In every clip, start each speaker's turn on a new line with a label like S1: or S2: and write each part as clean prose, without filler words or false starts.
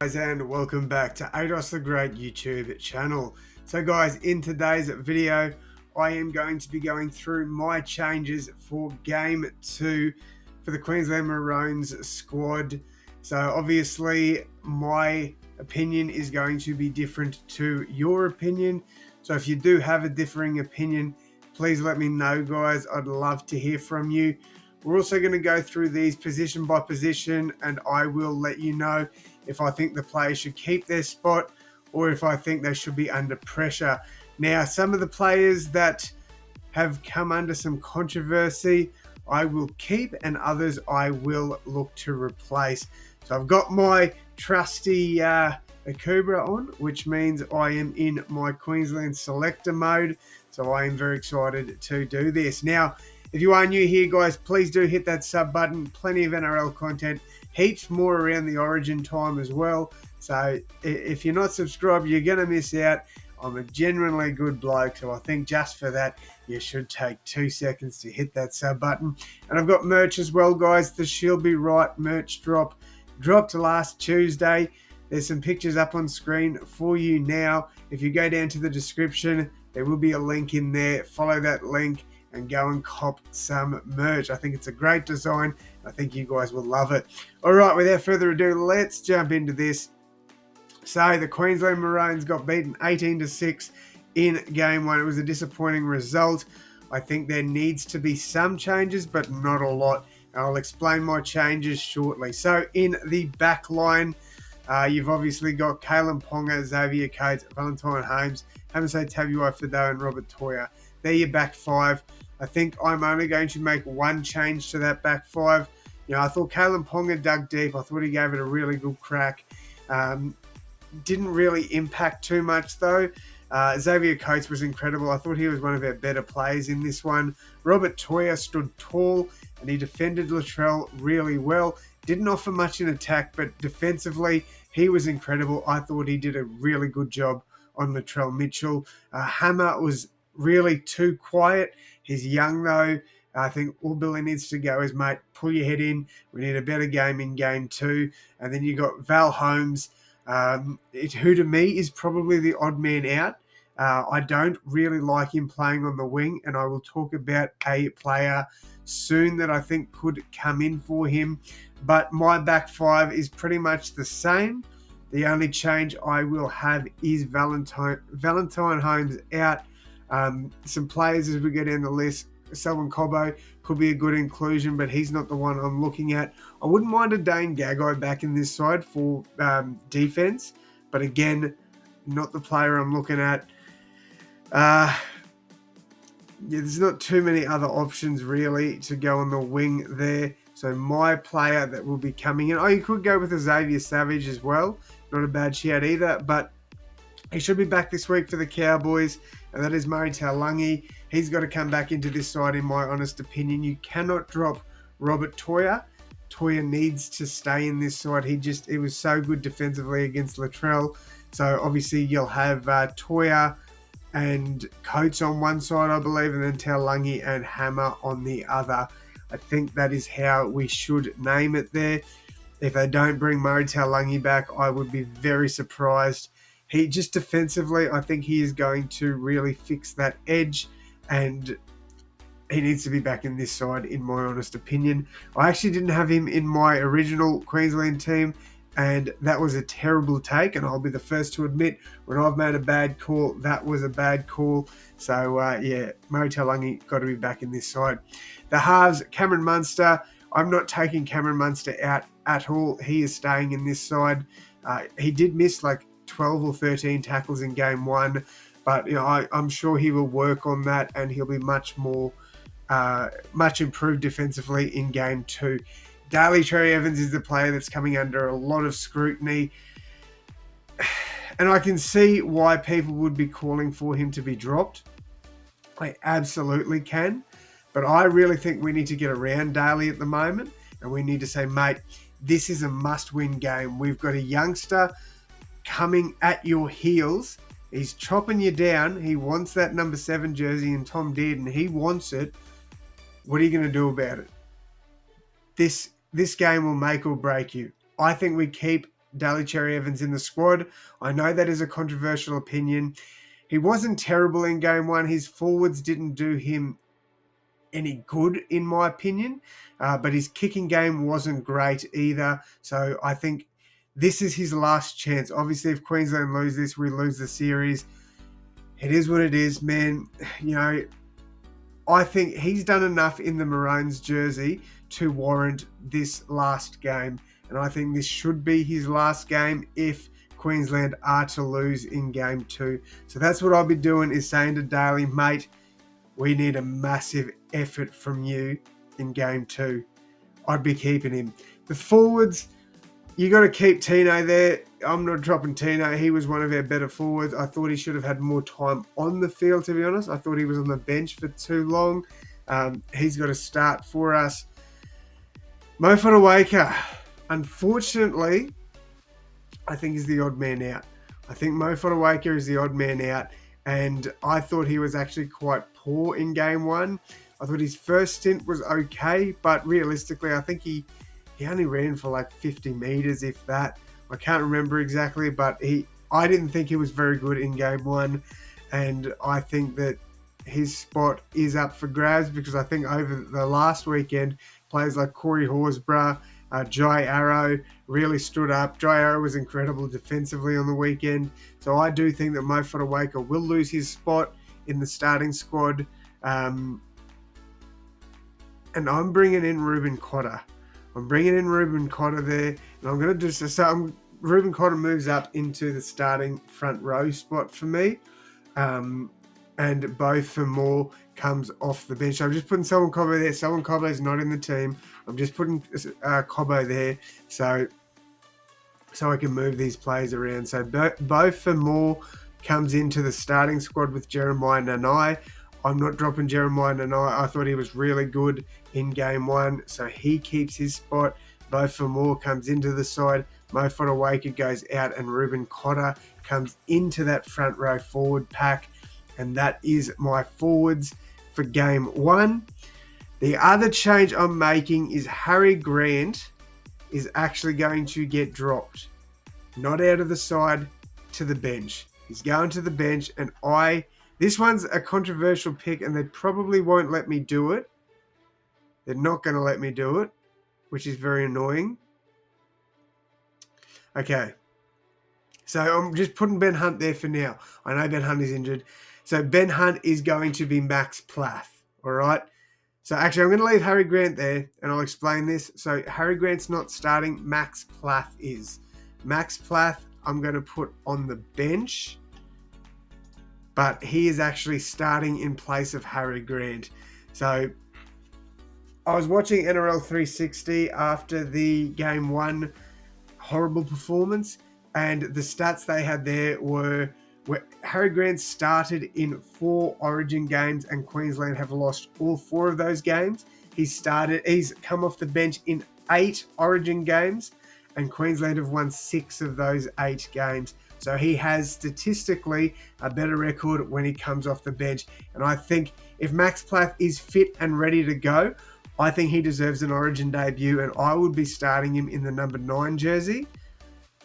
S1: Guys, and welcome back to AdosTheGreat YouTube channel. So guys, in today's video I am going to be going through my changes for game 2 for the Queensland Maroons squad. So obviously my opinion is going to be different to your opinion, so if you do have a differing opinion, please let me know, guys. I'd love to hear from you. We're also going to go through these position by position, and I will let you know if I think the players should keep their spot or if I think they should be under pressure. Now, some of the players that have come under some controversy, I will keep, and others I will look to replace. So I've got my trusty Akubra on, which means I am in my Queensland selector mode. So I am very excited to do this. Now, if you are new here, guys, please do hit that sub button. Plenty of NRL content, heaps more around the Origin time as well. So if you're not subscribed, you're going to miss out. I'm a genuinely good bloke, so I think just for that, you should take 2 seconds to hit that sub button. And I've got merch as well, guys. The She'll Be Right merch dropped last Tuesday. There's some pictures up on screen for you now. If you go down to the description, there will be a link in there. Follow that link and go and cop some merch. I think it's a great design. I think you guys will love it. All right, without further ado, let's jump into this. So the Queensland Maroons got beaten 18-6 in game 1. It was a disappointing result. I think there needs to be some changes, but not a lot. I'll explain my changes shortly. So in the back line, you've obviously got Kalen Ponga, Xavier Coates, Valentine Halves, Hamiso Tabuai-Fidow, and Robert Toya. They're your back 5. I think I'm only going to make one change to that back 5. You know, I thought Kalen Ponga dug deep. I thought he gave it a really good crack. Didn't really impact too much though. Xavier Coates was incredible. I thought he was one of our better players in this one. Robert Toya stood tall and he defended Latrell really well. Didn't offer much in attack, but defensively, he was incredible. I thought he did a really good job on Latrell Mitchell. Hammer was really too quiet. He's young though. I think all Billy needs to go is, mate, pull your head in. We need a better game in game 2. And then you got Val Holmes, who to me is probably the odd man out. I don't really like him playing on the wing, and I will talk about a player soon that I think could come in for him. But my back 5 is pretty much the same. The only change I will have is Valentine Holmes out. Some players as we go down the list, Selwyn Cobbo could be a good inclusion, but he's not the one I'm looking at. I wouldn't mind a Dane Gagai back in this side for defense, but again, not the player I'm looking at. There's not too many other options really to go on the wing there. So my player that will be coming in, you could go with a Xavier Savage as well. Not a bad shout either, but he should be back this week for the Cowboys, and that is Murray Taulagi. He's got to come back into this side, in my honest opinion. You cannot drop Robert Toya. Toya needs to stay in this side. He was so good defensively against Latrell. So obviously you'll have Toya and Coates on one side, I believe, and then Taulagi and Hammer on the other. I think that is how we should name it there. If they don't bring Murray Taulagi back, I would be very surprised. He just defensively, I think he is going to really fix that edge, and he needs to be back in this side, in my honest opinion. I actually didn't have him in my original Queensland team, and that was a terrible take, and I'll be the first to admit when I've made a bad call, that was a bad call. So, Murray Taulagi got to be back in this side. The halves, Cameron Munster. I'm not taking Cameron Munster out at all. He is staying in this side. He did miss like 12 or 13 tackles in game 1, but I'm sure he will work on that, and he'll be much improved defensively in game 2. Daly Cherry Evans is the player that's coming under a lot of scrutiny, and I can see why people would be calling for him to be dropped. I absolutely can, but I really think we need to get around Daly at the moment, and we need to say, mate, this is a must-win game. We've got a youngster coming at your heels. He's chopping you down. He wants that number 7 jersey, and Tom did, and he wants it. What are you going to do about it? This this game will make or break you. I think we keep Daly Cherry Evans in the squad. I know that is a controversial opinion. He wasn't terrible in game one. His forwards didn't do him any good, in my opinion, but his kicking game wasn't great either. So I think this is his last chance. Obviously, if Queensland lose this, we lose the series. It is what it is, man. You know, I think he's done enough in the Maroons jersey to warrant this last game. And I think this should be his last game if Queensland are to lose in game 2. So that's what I'll be doing, is saying to Daly, mate, we need a massive effort from you in game 2. I'd be keeping him. The forwards, you got to keep Tino there. I'm not dropping Tino. He was one of our better forwards. I thought he should have had more time on the field, to be honest. I thought he was on the bench for too long. He's got to start for us. Mo Fotuaika, unfortunately, I think is the odd man out. I think Mo Fotuaika is the odd man out, and I thought he was actually quite poor in game 1. I thought his first stint was okay, but realistically, I think he only ran for like 50 meters, if that. I can't remember exactly, but I didn't think he was very good in game 1, and I think that his spot is up for grabs, because I think over the last weekend, players like Corey Horsburgh, Jai Arrow really stood up. Jai Arrow was incredible defensively on the weekend, so I do think that Mo Fotuaika will lose his spot in the starting squad, and I'm bringing in Reuben Cotter. I'm bringing in Reuben Cotter there, and I'm going to do so. Reuben Cotter moves up into the starting front row spot for me, and Bo Fermor comes off the bench. So I'm just putting Selwyn Cobbo there. Selwyn Cobbo is not in the team. I'm just putting Cobbo there so I can move these players around. So Bo Fermor comes into the starting squad with Jeremiah Nanai. I'm not dropping Jeremiah Nanai. I thought he was really good in game 1, so he keeps his spot. Bo Fermor comes into the side. Mo Fotuaika goes out, and Reuben Cotter comes into that front row forward pack. And that is my forwards for game 1. The other change I'm making is Harry Grant is actually going to get dropped. Not out of the side, to the bench. He's going to the bench, and this one's a controversial pick, and they probably won't let me do it. They're not going to let me do it, which is very annoying. Okay. So I'm just putting Ben Hunt there for now. I know Ben Hunt is injured. So Ben Hunt is going to be Max Plath. All right. So actually, I'm going to leave Harry Grant there, and I'll explain this. So Harry Grant's not starting. Max Plath is. Max Plath, I'm going to put on the bench, but he is actually starting in place of Harry Grant. So I was watching NRL 360 after the game 1 horrible performance, and the stats they had there were where Harry Grant started in 4 Origin games, and Queensland have lost all 4 of those games. He's come off the bench in 8 Origin games, and Queensland have won 6 of those 8 games. So he has statistically a better record when he comes off the bench. And I think if Max Plath is fit and ready to go, I think he deserves an Origin debut, and I would be starting him in the number 9 jersey.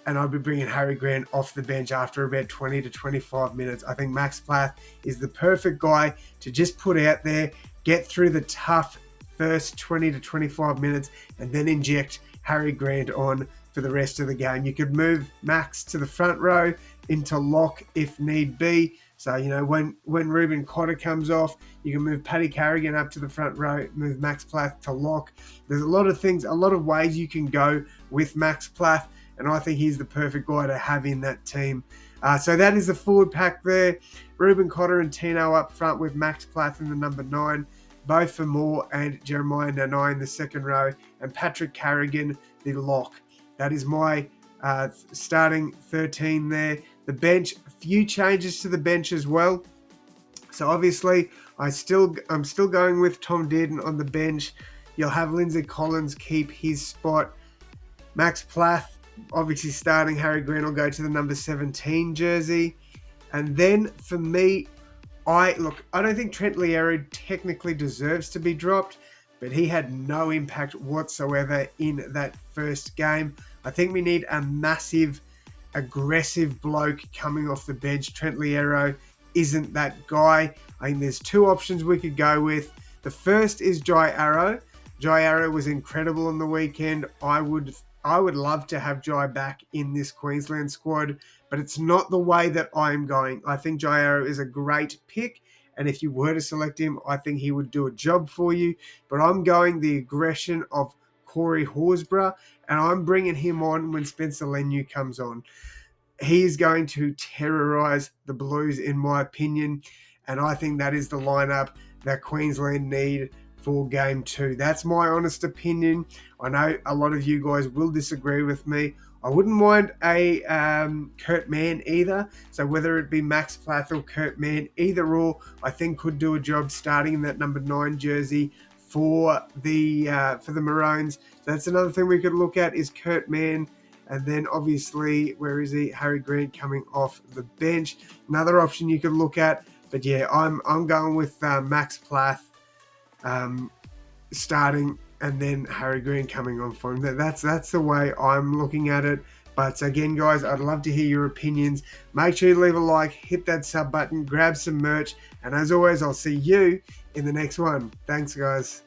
S1: And I'd be bringing Harry Grant off the bench after about 20 to 25 minutes. I think Max Plath is the perfect guy to just put out there, get through the tough first 20 to 25 minutes, and then inject Harry Grant on for the rest of the game. You could move Max to the front row into lock if need be. So, you know, when Reuben Cotter comes off, you can move Paddy Carrigan up to the front row, move Max Plath to lock. There's a lot of ways you can go with Max Plath, and I think he's the perfect guy to have in that team. So that is the forward pack there. Reuben Cotter and Tino up front with Max Plath in the number 9, Bo Fermor and Jeremiah Nanai in the second row, and Patrick Carrigan, the lock. That is my starting 13 there. The bench, a few changes to the bench as well. So obviously, I'm still going with Tom Dearden on the bench. You'll have Lindsay Collins keep his spot. Max Plath, obviously starting. Harry Grant will go to the number 17 jersey. And then for me, I don't think Trent Loiero technically deserves to be dropped, but he had no impact whatsoever in that first game. I think we need a massive, aggressive bloke coming off the bench. Trent Liero isn't that guy. I think there's two options we could go with. The first is Jai Arrow. Jai Arrow was incredible on the weekend. I would love to have Jai back in this Queensland squad, but it's not the way that I'm going. I think Jai Arrow is a great pick, and if you were to select him, I think he would do a job for you. But I'm going the aggression of Corey Horsburgh, and I'm bringing him on when Spencer Leniu comes on. He is going to terrorise the Blues, in my opinion, and I think that is the lineup that Queensland need for Game 2. That's my honest opinion. I know a lot of you guys will disagree with me. I wouldn't mind a Kurt Mann either. So whether it be Max Plath or Kurt Mann, either or, I think could do a job starting in that number 9 jersey for the Maroons. So that's another thing we could look at is Kurt Mann. And then obviously, where is he? Harry Grant coming off the bench. Another option you could look at. But yeah, I'm going with Max Plath starting, and then Harry Grant coming on for him. That's the way I'm looking at it. But again, guys, I'd love to hear your opinions. Make sure you leave a like, hit that sub button, grab some merch, and as always, I'll see you in the next one. Thanks, guys.